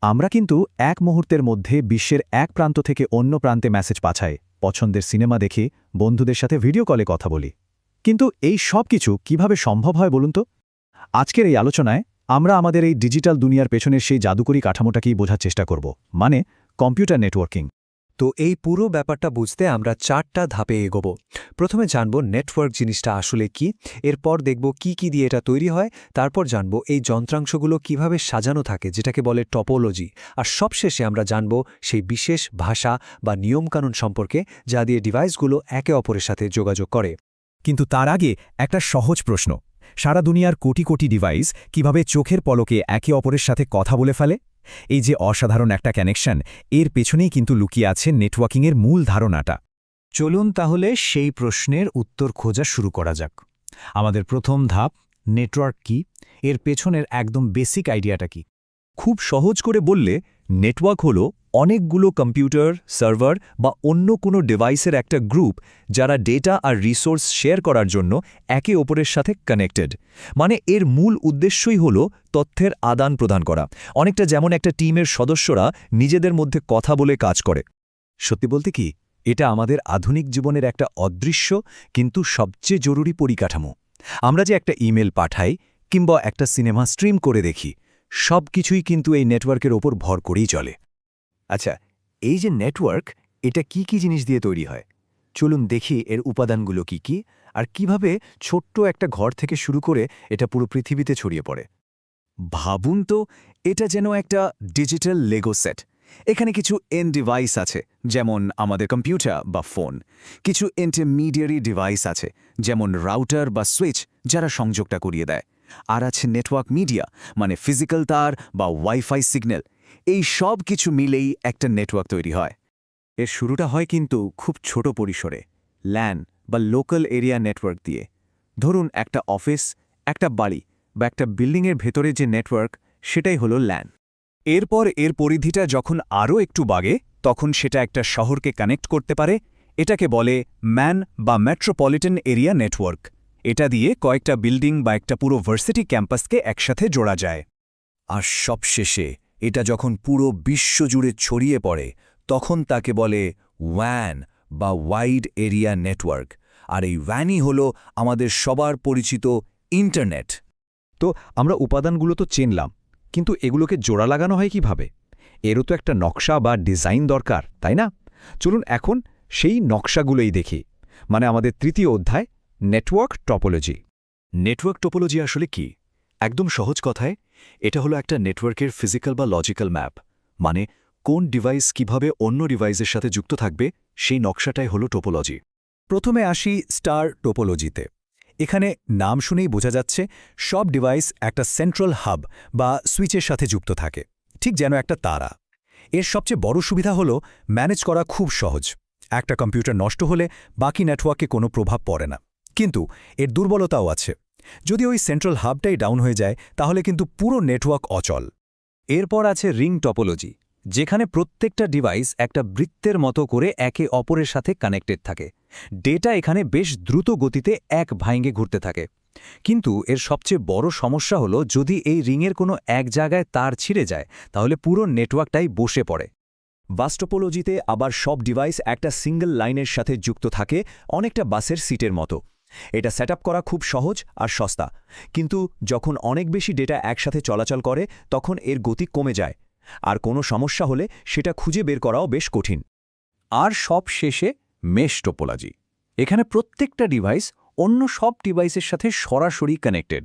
আমরা কিন্তু এক মুহূর্তের মধ্যে বিশ্বের এক প্রান্ত থেকে অন্য প্রান্তে মেসেজ পাঠাই, পছন্দের সিনেমা দেখি, বন্ধুদের সাথে ভিডিও কলে কথা বলি। কিন্তু এই সব কিছু কিভাবে সম্ভব হয় বলুন তো? আজকের এই আলোচনায় আমরা আমাদের এই ডিজিটাল দুনিয়ার পেছনের সেই জাদুকরী কাঠামোটাকেই বোঝার চেষ্টা করব, মানে কম্পিউটার নেটওয়ার্কিং। তো এই পুরো ব্যাপারটা বুঝতে আমরা 4টা ধাপে এগোব। প্রথমে জানব নেটওয়ার্ক জিনিসটা আসলে কি, এরপর দেখব কি কি দিয়ে এটা তৈরি হয়, তারপর জানব এই যন্ত্রাংশগুলো কিভাবে সাজানো থাকে যেটাকে বলে টপোলজি, আর সবশেষে আমরা জানব সেই বিশেষ ভাষা বা নিয়মকানুন সম্পর্কে যা দিয়ে ডিভাইসগুলো একে অপরের সাথে যোগাযোগ করে। কিন্তু তার আগে একটা সহজ প্রশ্ন, সারা দুনিয়ার কোটি কোটি ডিভাইস কিভাবে চোখের পলকে একে অপরের সাথে কথা বলে ফেলে? এই যে অসাধারণ একটা কানেকশন, এর পেছনেই কিন্তু লুকিয়ে আছে নেটওয়ার্কিংয়ের মূল ধারণাটা। চলুন তাহলে সেই প্রশ্নের উত্তর খোঁজা শুরু করা যাক। আমাদের প্রথম ধাপ, নেটওয়ার্ক কি, এর পেছনের একদম বেসিক আইডিয়াটা কি? খুব সহজ করে বললে, নেটওয়ার্ক হলো অনেকগুলো কম্পিউটার, সার্ভার বা অন্য কোনো ডিভাইসের একটা গ্রুপ যারা ডেটা আর রিসোর্স শেয়ার করার জন্য একে অপরের সাথে কানেক্টেড। মানে এর মূল উদ্দেশ্যই হলো তথ্যের আদান প্রদান করা, অনেকটা যেমন একটা টিমের সদস্যরা নিজেদের মধ্যে কথা বলে কাজ করে। সত্যি বলতে কি, এটা আমাদের আধুনিক জীবনের একটা অদৃশ্য কিন্তু সবচেয়ে জরুরি পরিকাঠামো। আমরা যে একটা ইমেল পাঠাই কিংবা একটা সিনেমা স্ট্রিম করে দেখি, সব কিছুই কিন্তু এই নেটওয়ার্কের ওপর ভর করেই চলে। আচ্ছা, এই যে নেটওয়ার্ক, এটা কি কি জিনিস দিয়ে তৈরি হয়? চলুন দেখি এর উপাদানগুলো কি কি, আর কিভাবে ছোট্ট একটা ঘর থেকে শুরু করে এটা পুরো পৃথিবীতে ছড়িয়ে পড়ে। ভাবুন তো, এটা যেন একটা ডিজিটাল লেগো সেট। এখানে কিছু এন্ড ডিভাইস আছে, যেমন আমাদের কম্পিউটার বা ফোন। কিছু ইন্টারমিডিয়ারি ডিভাইস আছে, যেমন রাউটার বা সুইচ, যারা সংযোগটা করিয়ে দেয়। আর আছে নেটওয়ার্ক মিডিয়া, মানে ফিজিক্যাল তার বা ওয়াইফাই সিগন্যাল। এই সব কিছু মিলেই একটা নেটওয়ার্ক তৈরি হয়। এর শুরুটা হয় কিন্তু খুব ছোট পরিসরে, ল্যান বা লোকাল এরিয়া নেটওয়ার্ক দিয়ে। ধরুন একটা অফিস, একটা বাড়ি বা একটা বিল্ডিংয়ের ভেতরে যে নেটওয়ার্ক, সেটাই হলো ল্যান। এরপর এর পরিধিটা যখন আরও একটু বাড়ে, তখন সেটা একটা শহরকে কানেক্ট করতে পারে। এটাকে বলে ম্যান বা মেট্রোপলিটন এরিয়া নেটওয়ার্ক। এটা দিয়ে কয়েকটা বিল্ডিং বা একটা পুরো ভার্সিটি ক্যাম্পাসকে একসাথে জোড়া যায়। আর সবশেষে এটা যখন পুরো বিশ্বজুড়ে ছড়িয়ে পড়ে, তখন তাকে বলে ওয়্যান বা ওয়াইড এরিয়া নেটওয়ার্ক। আর এই ওয়্যানই হলো আমাদের সবার পরিচিত ইন্টারনেট। তো আমরা উপাদানগুলো তো চিনলাম, কিন্তু এগুলোকে জোড়া লাগানো হয় কিভাবে? এরও তো একটা নকশা বা ডিজাইন দরকার, তাই না? চলুন এখন সেই নকশাগুলোই দেখি, মানে আমাদের তৃতীয় অধ্যায়, নেটওয়ার্ক টপোলজি। নেটওয়ার্ক টপোলজি আসলে কি? একদম সহজ কথায়, এটা হলো একটা নেটওয়ার্কের ফিজিক্যাল বা লজিক্যাল ম্যাপ। মানে কোন ডিভাইস কিভাবে অন্য ডিভাইসের সাথে যুক্ত থাকবে, সেই নকশাটাই হলো টোপোলজি। প্রথমে আসি স্টার টোপোলজিতে। এখানে নাম শুনেই বোঝা যাচ্ছে সব ডিভাইস একটা সেন্ট্রাল হাব বা সুইচের সাথে যুক্ত থাকে, ঠিক যেন একটা তারা। এর সবচেয়ে বড় সুবিধা হলো ম্যানেজ করা খুব সহজ। একটা কম্পিউটার নষ্ট হলে বাকি নেটওয়ার্কে কোনো প্রভাব পড়ে না। কিন্তু এর দুর্বলতাও আছে। যদি ওই সেন্ট্রাল হাবটাই ডাউন হয়ে যায়, তাহলে কিন্তু পুরো নেটওয়ার্ক অচল। এরপর আছে রিং টপোলজি, যেখানে প্রত্যেকটা ডিভাইস একটা বৃত্তের মতো করে একে অপরের সাথে কানেক্টেড থাকে। ডেটা এখানে বেশ দ্রুত গতিতে এক ভাইঙ্গে ঘুরতে থাকে। কিন্তু এর সবচেয়ে বড় সমস্যা হলো, যদি এই রিংয়ের কোনো এক জায়গায় তার ছিঁড়ে যায়, তাহলে পুরো নেটওয়ার্কটাই বসে পড়ে। বাস টপোলজিতে আবার সব ডিভাইস একটা সিঙ্গল লাইনের সাথে যুক্ত থাকে, অনেকটা বাসের সিটের মতো। এটা সেট করা খুব সহজ আর সস্তা, কিন্তু যখন অনেক বেশি ডেটা একসাথে চলাচল করে, তখন এর গতি কমে যায়। আর কোনো সমস্যা হলে সেটা খুঁজে বের করাও বেশ কঠিন। আর সব শেষে মেশ টোপোলজি। এখানে প্রত্যেকটা ডিভাইস অন্য সব ডিভাইসের সাথে সরাসরি কানেক্টেড।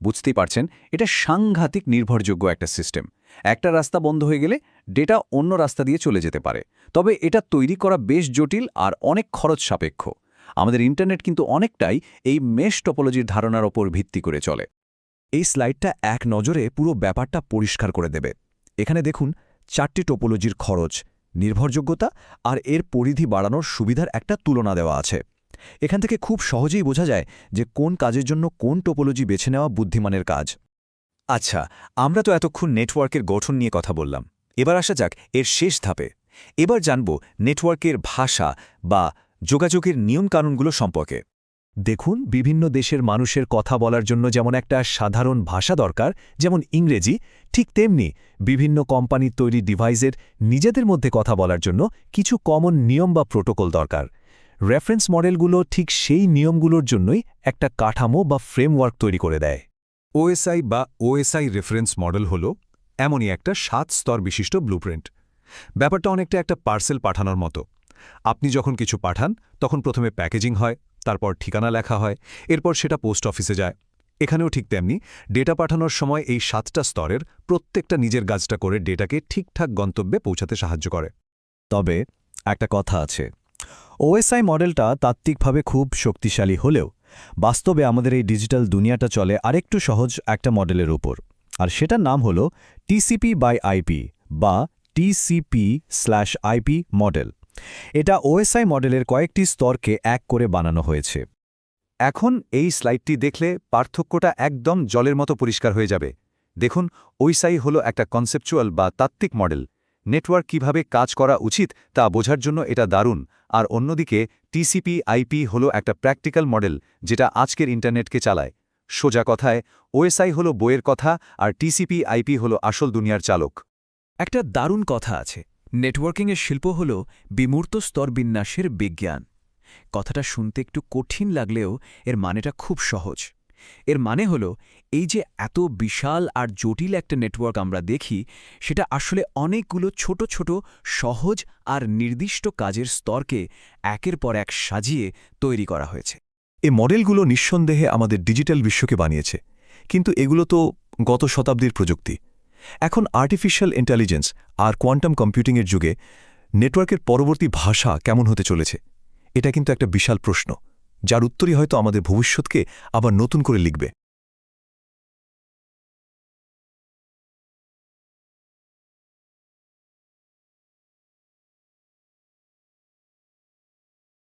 বুঝতেই পারছেন, এটা সাংঘাতিক নির্ভরযোগ্য একটা সিস্টেম। একটা রাস্তা বন্ধ হয়ে গেলে ডেটা অন্য রাস্তা দিয়ে চলে যেতে পারে। তবে এটা তৈরি করা বেশ জটিল আর অনেক খরচ সাপেক্ষ। আমাদের ইন্টারনেট কিন্তু অনেকটাই এই মেশ টপোলজির ধারণার ওপর ভিত্তি করে চলে। এই স্লাইডটা এক নজরে পুরো ব্যাপারটা পরিষ্কার করে দেবে। এখানে দেখুন 4টি টোপোলজির খরচ, নির্ভরযোগ্যতা আর এর পরিধি বাড়ানোর সুবিধার একটা তুলনা দেওয়া আছে। এখান থেকে খুব সহজেই বোঝা যায় যে কোন কাজের জন্য কোন টোপোলজি বেছে নেওয়া বুদ্ধিমানের কাজ। আচ্ছা, আমরা তো এতক্ষণ নেটওয়ার্কের গঠন নিয়ে কথা বললাম। এবার আসা যাক এর শেষ ধাপে। এবার জানব নেটওয়ার্কের ভাষা বা যোগাযোগের নিয়মকানুনগুলো সম্পর্কে। দেখুন, বিভিন্ন দেশের মানুষের কথা বলার জন্য যেমন একটা সাধারণ ভাষা দরকার, যেমন ইংরেজি, ঠিক তেমনি বিভিন্ন কোম্পানির তৈরি ডিভাইসের নিজেদের মধ্যে কথা বলার জন্য কিছু কমন নিয়ম বা প্রোটোকল দরকার। রেফারেন্স মডেলগুলো ঠিক সেই নিয়মগুলোর জন্যই একটা কাঠামো বা ফ্রেমওয়ার্ক তৈরি করে দেয়। ওএসআই বা ওএসআই রেফারেন্স মডেল হল এমনই একটা 7 স্তর বিশিষ্ট ব্লুপ্রিন্ট। ব্যাপারটা অনেকটা একটা পার্সেল পাঠানোর মতো। আপনি যখন কিছু পাঠান তখন প্রথমে প্যাকেজিং হয়, তারপর ঠিকানা লেখা হয়, এরপর সেটা পোস্ট অফিসে যায়। এখানেও ঠিক তেমনি ডেটা পাঠানোর সময় এই 7টা স্তরের প্রত্যেকটা নিজের কাজটা করে ডেটাকে ঠিকঠাক গন্তব্যে পৌঁছাতে সাহায্য করে। তবে একটা কথা আছে, ওএসআই মডেলটা তাত্ত্বিকভাবে খুব শক্তিশালী হলেও বাস্তবে আমাদের এই ডিজিটাল দুনিয়াটা চলে আরেকটু সহজ একটা মডেলের উপর, আর সেটার নাম হলো TCP/IP বা TCP/IP মডেল। এটা ওএসআই মডেলের কয়েকটি স্তরকে এক করে বানানো হয়েছে। এখন এই স্লাইডটি দেখলে পার্থক্যটা একদম জলের মতো পরিষ্কার হয়ে যাবে। দেখুন, ওএসআই হলো একটা কনসেপচুয়াল বা তাত্ত্বিক মডেল। নেটওয়ার্ক কিভাবে কাজ করা উচিত তা বোঝার জন্য এটা দারুণ। আর অন্যদিকে TCP/IP হলো একটা প্র্যাকটিক্যাল মডেল, যেটা আজকের ইন্টারনেটকে চালায়। সোজা কথায়, ওএসআই হলো বইয়ের কথা আর TCP/IP হলো আসল দুনিয়ার চালক। একটা দারুণ কথা আছে, নেটওয়ার্কিংয়ের শিল্প হল বিমূর্ত স্তর বিন্যাসের বিজ্ঞান। কথাটা শুনতে একটু কঠিন লাগলেও এর মানেটা খুব সহজ। এর মানে হল এই যে এত বিশাল আর জটিল একটা নেটওয়ার্ক আমরা দেখি, সেটা আসলে অনেকগুলো ছোট ছোট সহজ আর নির্দিষ্ট কাজের স্তরকে একের পর এক সাজিয়ে তৈরি করা হয়েছে। এই মডেলগুলো নিঃসন্দেহে আমাদের ডিজিটাল বিশ্বকে বানিয়েছে, কিন্তু এগুলো তো গত শতাব্দীর প্রযুক্তি। এখন আর্টিফিশিয়াল ইন্টেলিজেন্স আর কোয়ান্টাম কম্পিউটিংয়ের যুগে নেটওয়ার্কের পরবর্তী ভাষা কেমন হতে চলেছে, এটা কিন্তু একটা বিশাল প্রশ্ন, যার উত্তরই হয়তো আমাদের ভবিষ্যৎকে আবার নতুন করে লিখবে।